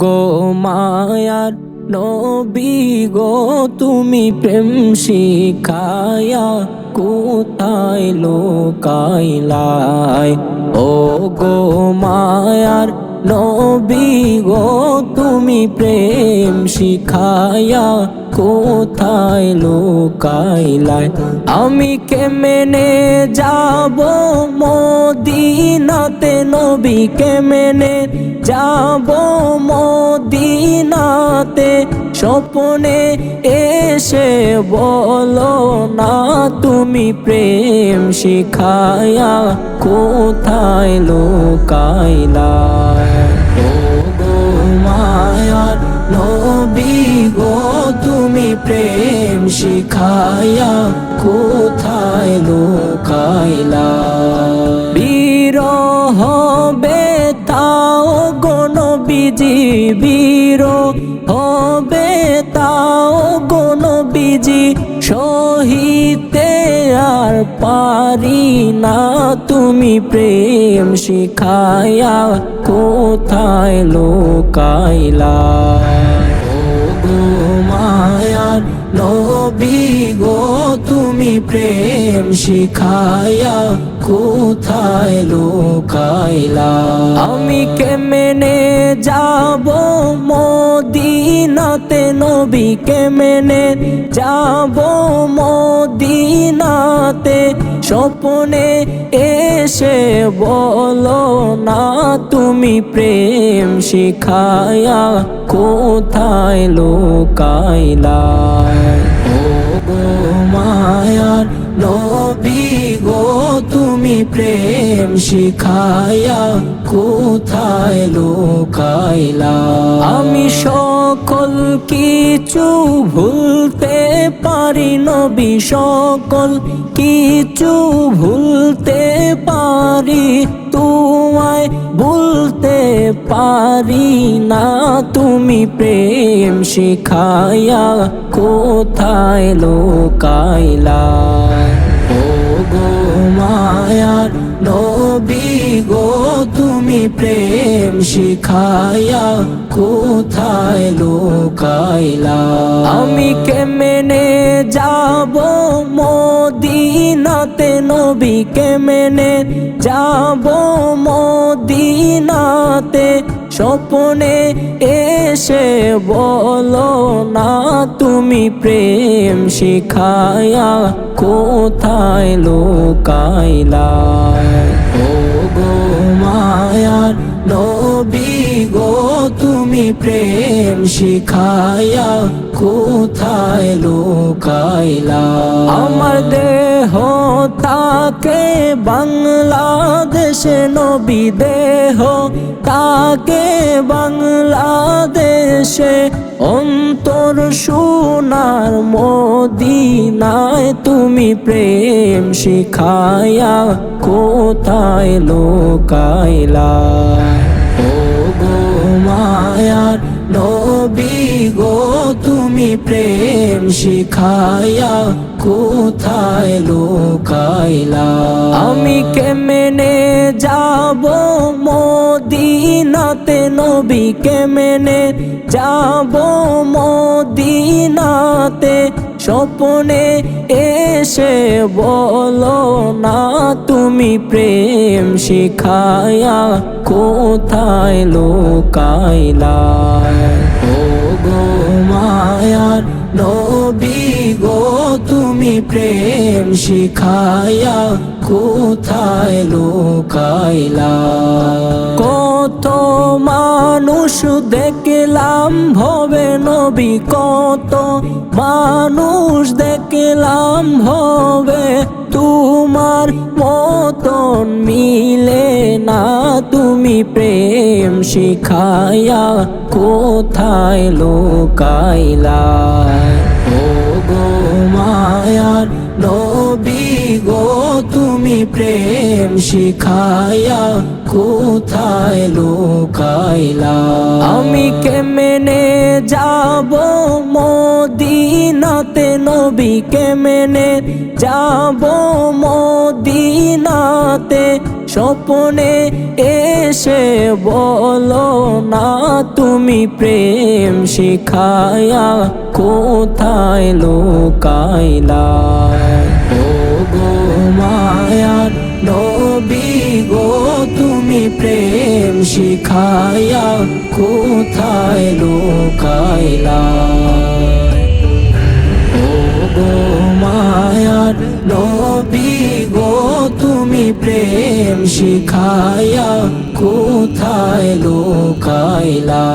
গো মায়ার নবী গো, তুমি প্রেম শিখায়া কোথায় লুকাইলাই। ও গো মায়ার নবী গো, তুমি প্রেম শিখায়া কোথায় লুকাইলাই। আমি কেমনে যাব মদিনাতে, নবী কেমনে যাব মদিনাতে, স্বপ্নে এসে বলো না তুমি প্রেম শিখায়া কোথায় লুকাইলা। ও গো মায়ার নবী গো, তুমি প্রেম শিখায়া কোথায় লুকাইলা। বিরহ বেতাও গো নবীজি, বিরহ বেতাও গো নবীজি, সহিতে আর পারি না তুমি প্রেম শিখায়া কোথায় লুকাইলা। ও গো মায়ার নবী গো, তুমি প্রেম শিখায়া কোথায় লুকাইলা। আমি কেমনে যাব মদিনাতে, নবী কেমনে যাব মদিনাতে, স্বপ্নে এসে বলো না তুমি প্রেম শিখায়া কোথায় লুকাইলা। ও গো মায়ার নবী গো, তুমি প্রেম শিখায়া কোথায় লুকাইলা। আমি সকল কিছু ভুলতে পারি নবী, সকল কিছু ভুলতে পারি, তোমায় ভুলতে পারি না তুমি প্রেম শিখায়া কোথায় লুকাইলা। ও গো মায়ার নবী গো, তুমি প্রেম শিখায়া কোথায় লুকাইলা। আমি কেমনে যাব মদিনাতে, নবী কেমনে যাব মদিনাতে, স্বপ্নে এসে বলো না তুমি প্রেম শিখায়া কোথায় লুকাইলা। ও গো মায়ার নবী গো, তুমি প্রেম শিখায়া কোথায় লুকাইলা। আমার দেহ তাকে বাংলাদেশে, নবী দেহ তাকে বাংলাদেশে, অন্তর সোনার মদিনায় তুমি প্রেম শিখায়া কোথায় লুকাইলা। ও গো মায়ার নবী গো, তুমি প্রেম শিখায়া কোথায় লুকাইলা। আমি কেমনে যাব মদিনাতে, নবী কেমনে যাব মদিনাতে, স্বপ্নে এসে বলো না তুমি প্রেম শিখায়া কোথায় লুকাইলা। ও গো মায়ার নবী গো, তুমি প্রেম শিখায়া কোথায় লুকাইলা। কত মানুষ দেখলাম ভবে নবী, কত মানুষ দেখলাম ভবে, তোমার মতন মিলে না তুমি প্রেম শিখায়া কোথায় লুকাইলা। ও গো মায়ার নবী গো, তুমি প্রেম শিখায়া কোথায় লুকাইলা। আমি কেমনে যাব মদিনাতে, নবী কেমনে যাব মদিনাতে, স্বপ্নে এসে বলো না তুমি প্রেম শিখায়া কোথায় লুকাইলা ও গো মায়ার নবী গো তুমি প্রেম শিখায়া কোথায় লুকাইলা ও গো মায়ার নবী গো তুমি প্রেম শিখায়া কোথায় লুকাইলা।